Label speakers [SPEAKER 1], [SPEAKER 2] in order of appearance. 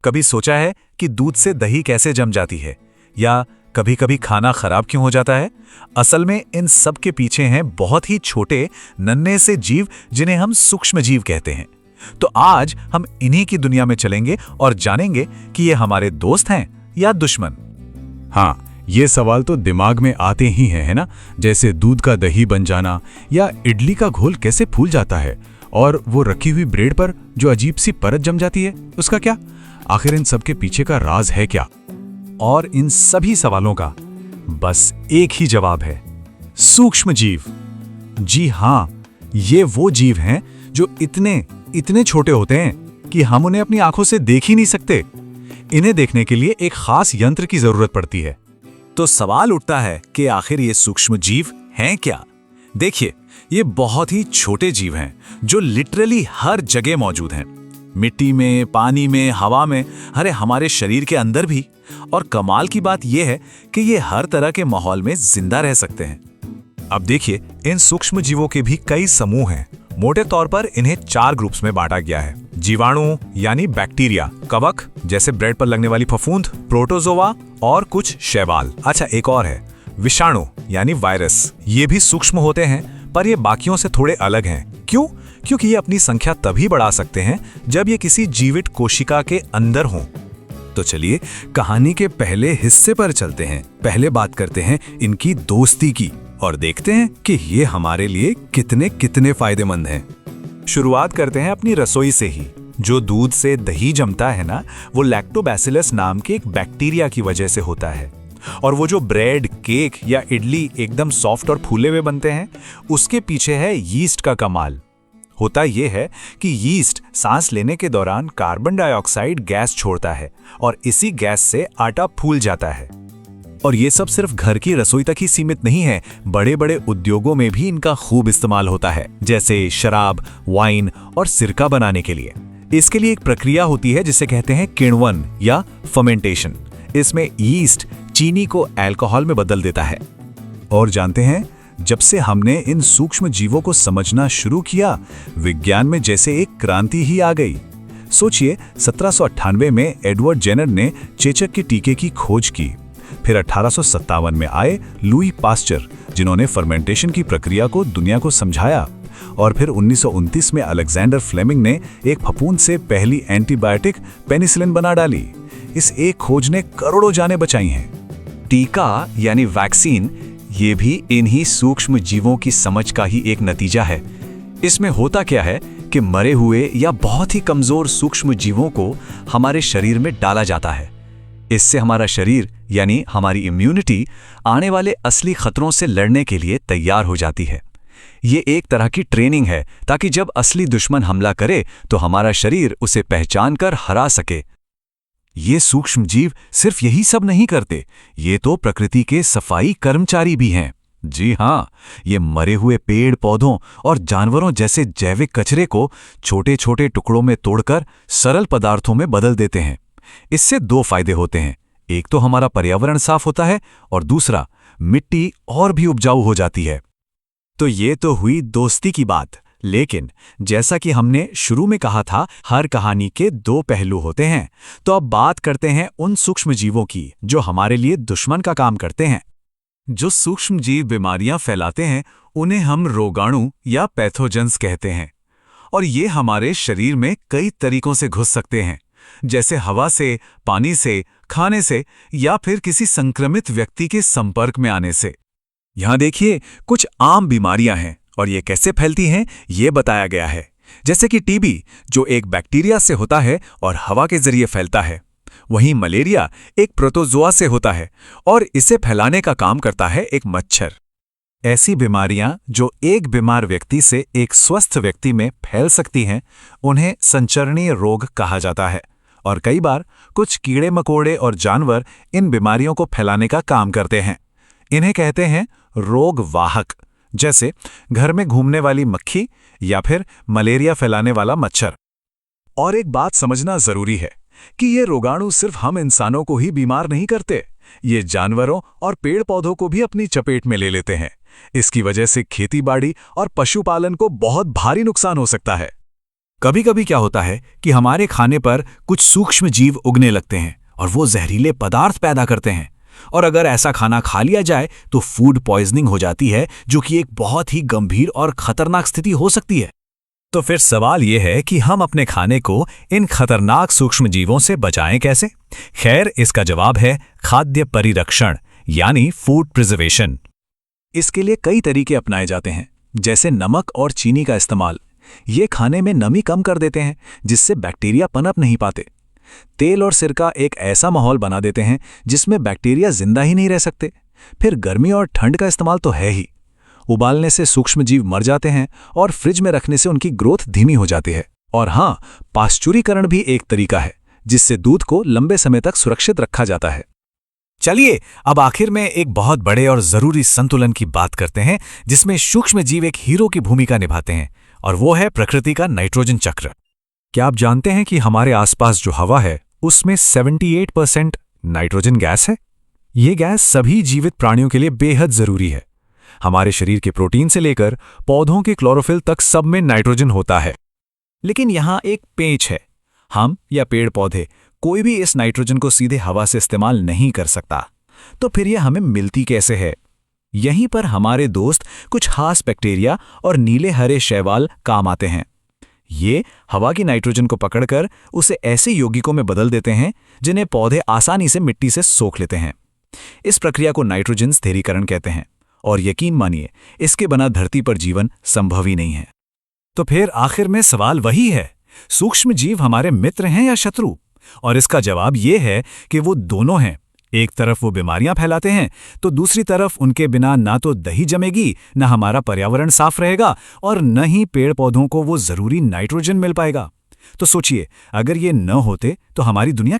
[SPEAKER 1] कभी सोचा है कि दूध से दही कैसे जम जाती है, या कभी कभी खाना खराब क्यों हो जाता है? असल में इन सब के पीछे हैं बहुत ही छोटे नन्हे से जीव जिन्हें हम सूक्ष्म जीव कहते हैं। तो आज हम इन्हीं की दुनिया में चलेंगे और जानेंगे कि ये हमारे दोस्त हैं या दुश्मन।
[SPEAKER 2] हाँ, ये सवाल तो दिमाग में आते ही हैं, है ना? जैसे दूध का दही बन जाना, या इडली का घोल कैसे फूल जाता है, और वो रखी हुई ब्रेड पर जो अजीब सी परत जम जाती है, उसका क्या? आखिर इन सब के पीछे का राज है क्या?
[SPEAKER 1] और इन सभी सवालों का बस एक ही जवाब है, सूक्ष्म जीव। जी हाँ, ये वो जीव हैं जो इतने छोटे होते हैं कि हम उन्हें अपनी आंखों से देख ही नहीं सकते। इन्हें देखने के लिए एक खास यंत्र की जरूरत पड़ती है। तो सवाल उठता है कि आखिर ये सूक्ष्म जीव हैं क्या? देखिए, ये बहुत ही छोटे जीव हैं जो लिटरली हर जगह मौजूद हैं। मिट्टी में, पानी में, हवा में, अरे हमारे शरीर के अंदर भी। और कमाल की बात यह है कि ये हर तरह के माहौल में जिंदा रह सकते हैं। अब देखिए, इन सूक्ष्म जीवों के भी कई समूह हैं। मोटे तौर पर इन्हें 4 ग्रुप्स में बांटा गया है। जीवाणु यानी बैक्टीरिया, कवक जैसे ब्रेड पर लगने वाली फफूंद, प्रोटोजोआ और कुछ शैवाल। अच्छा, एक और है विषाणु यानी वायरस। ये भी सूक्ष्म होते हैं, पर ये बाकियों से थोड़े अलग हैं। क्यों? क्योंकि ये अपनी संख्या तभी बढ़ा सकते हैं जब ये किसी जीवित कोशिका के अंदर हों। तो चलिए कहानी के पहले हिस्से पर चलते हैं। पहले बात करते हैं इनकी दोस्ती की और देखते हैं कि ये हमारे लिए कितने कितने फायदेमंद हैं। शुरुआत करते हैं अपनी रसोई से ही। जो दूध से दही जमता है ना, वो लैक्टोबैसिलस नाम के एक बैक्टीरिया की वजह से होता है। और वो जो ब्रेड, केक या इडली एकदम सॉफ्ट और फूले हुए बनते हैं, उसके पीछे है यीस्ट का कमाल। होता यह है कि यीस्ट सांस लेने के दौरान कार्बन डाइऑक्साइड गैस छोड़ता है और इसी गैस से आटा फूल जाता है। और ये सब सिर्फ घर की रसोई तक ही सीमित नहीं है, बड़े बड़े उद्योगों में भी इनका खूब इस्तेमाल होता है, जैसे शराब, वाइन और सिरका बनाने के लिए। इसके लिए एक प्रक्रिया होती है जिसे कहते हैं किण्वन या फर्मेंटेशन। इसमें यीस्ट चीनी को अल्कोहल में बदल देता है। और जानते हैं, जब से हमने इन सूक्ष्म जीवों को समझना शुरू किया, विज्ञान में जैसे एक क्रांति ही आ गई। सोचिए, 1798 में एडवर्ड जेनर ने चेचक के टीके की खोज की। फिर 1857 में आए लुई पास्चर, जिन्होंने फर्मेंटेशन की प्रक्रिया को दुनिया को समझाया। और फिर 1929 में अलेक्जेंडर फ्लेमिंग ने एक फफूंद से पहली एंटीबायोटिक पेनिसिलिन बना डाली। इस एक खोज ने करोड़ों जानें बचाई हैं। टीका यानी वैक्सीन, ये भी इन्हीं सूक्ष्म जीवों की समझ का ही एक नतीजा है। इसमें होता क्या है कि मरे हुए या बहुत ही कमजोर सूक्ष्म जीवों को हमारे शरीर में डाला जाता है। इससे हमारा शरीर यानी हमारी इम्यूनिटी आने वाले असली खतरों से लड़ने के लिए तैयार हो जाती है। ये एक तरह की ट्रेनिंग है, ताकि जब असली दुश्मन हमला करे तो हमारा शरीर उसे पहचान कर हरा सके। ये सूक्ष्म जीव सिर्फ यही सब नहीं करते, ये तो प्रकृति के सफाई कर्मचारी भी हैं। जी हाँ, ये मरे हुए पेड़ पौधों और जानवरों जैसे जैविक कचरे को छोटे छोटे टुकड़ों में तोड़कर सरल पदार्थों में बदल देते हैं। इससे 2 फायदे होते हैं। एक तो हमारा पर्यावरण साफ होता है, और दूसरा मिट्टी और भी उपजाऊ हो जाती है। तो ये तो हुई दोस्ती की बात, लेकिन जैसा कि हमने शुरू में कहा था, हर कहानी के 2 पहलू होते हैं। तो अब बात करते हैं उन सूक्ष्म जीवों की जो हमारे लिए दुश्मन का काम करते हैं। जो सूक्ष्म जीव बीमारियां फैलाते हैं, उन्हें हम रोगाणु या पैथोजेंस कहते हैं। और ये हमारे शरीर में कई तरीकों से घुस सकते हैं, जैसे हवा से, पानी से, खाने से, या फिर किसी संक्रमित व्यक्ति के संपर्क में आने से। यहां देखिए, कुछ आम बीमारियां हैं और ये कैसे फैलती हैं ये बताया गया है। जैसे कि टीबी, जो एक बैक्टीरिया से होता है और हवा के जरिए फैलता है। वहीं मलेरिया एक प्रोटोजोआ से होता है और इसे फैलाने का काम करता है एक मच्छर। ऐसी बीमारियां जो एक बीमार व्यक्ति से एक स्वस्थ व्यक्ति में फैल सकती हैं, उन्हें संचरणीय रोग कहा जाता है। और कई बार कुछ कीड़े मकोड़े और जानवर इन बीमारियों को फैलाने का काम करते हैं। इन्हें कहते हैं रोग वाहक, जैसे घर में घूमने वाली मक्खी या फिर मलेरिया फैलाने वाला मच्छर। और एक बात समझना जरूरी है कि ये रोगाणु सिर्फ हम इंसानों को ही बीमार नहीं करते, ये जानवरों और पेड़ पौधों को भी अपनी चपेट में ले लेते हैं। इसकी वजह से खेतीबाड़ी और पशुपालन को बहुत भारी नुकसान हो सकता है। कभी कभी क्या होता है कि हमारे खाने पर कुछ सूक्ष्म जीव उगने लगते हैं और वो जहरीले पदार्थ पैदा करते हैं, और अगर ऐसा खाना खा लिया जाए तो फूड पॉइजनिंग हो जाती है, जो कि एक बहुत ही गंभीर और खतरनाक स्थिति हो सकती है। तो फिर सवाल ये है कि हम अपने खाने को इन खतरनाक सूक्ष्म जीवों से बचाएं कैसे? खैर, इसका जवाब है खाद्य परिरक्षण, यानी फूड प्रिजर्वेशन। इसके लिए कई तरीके अपनाए जाते हैं, जैसे नमक और चीनी का इस्तेमाल। ये खाने में नमी कम कर देते हैं, जिससे बैक्टीरिया पनप नहीं पाते। तेल और सिरका एक ऐसा माहौल बना देते हैं जिसमें बैक्टीरिया जिंदा ही नहीं रह सकते। फिर गर्मी और ठंड का इस्तेमाल तो है ही। उबालने से सूक्ष्म जीव मर जाते हैं और फ्रिज में रखने से उनकी ग्रोथ धीमी हो जाती है। और हाँ, पाश्चुरीकरण भी एक तरीका है, जिससे दूध को लंबे समय तक सुरक्षित रखा जाता है। चलिए, अब आखिर में एक बहुत बड़े और जरूरी संतुलन की बात करते हैं, जिसमें सूक्ष्म जीव एक हीरो की भूमिका निभाते हैं, और वो है प्रकृति का नाइट्रोजन चक्र। क्या आप जानते हैं कि हमारे आसपास जो हवा है उसमें 78% नाइट्रोजन गैस है? ये गैस सभी जीवित प्राणियों के लिए बेहद जरूरी है। हमारे शरीर के प्रोटीन से लेकर पौधों के क्लोरोफिल तक सब में नाइट्रोजन होता है। लेकिन यहाँ एक पेंच है। हम या पेड़ पौधे कोई भी इस नाइट्रोजन को सीधे हवा से इस्तेमाल नहीं कर सकता। तो फिर यह हमें मिलती कैसे है? यहीं पर हमारे दोस्त कुछ खास बैक्टीरिया और नीले हरे शैवाल काम आते हैं। ये हवा की नाइट्रोजन को पकड़कर उसे ऐसे यौगिकों में बदल देते हैं जिन्हें पौधे आसानी से मिट्टी से सोख लेते हैं। इस प्रक्रिया को नाइट्रोजन स्थिरीकरण कहते हैं, और यकीन मानिए, इसके बिना धरती पर जीवन संभव ही नहीं है। तो फिर आखिर में सवाल वही है, सूक्ष्म जीव हमारे मित्र हैं या शत्रु? और इसका जवाब ये है कि वो दोनों हैं। एक तरफ वो बीमारियां फैलाते हैं, तो दूसरी तरफ उनके बिना ना तो दही जमेगी, ना हमारा पर्यावरण साफ रहेगा, और न ही पेड़ पौधों को वो जरूरी नाइट्रोजन मिल पाएगा। तो सोचिए, अगर ये न होते तो हमारी दुनिया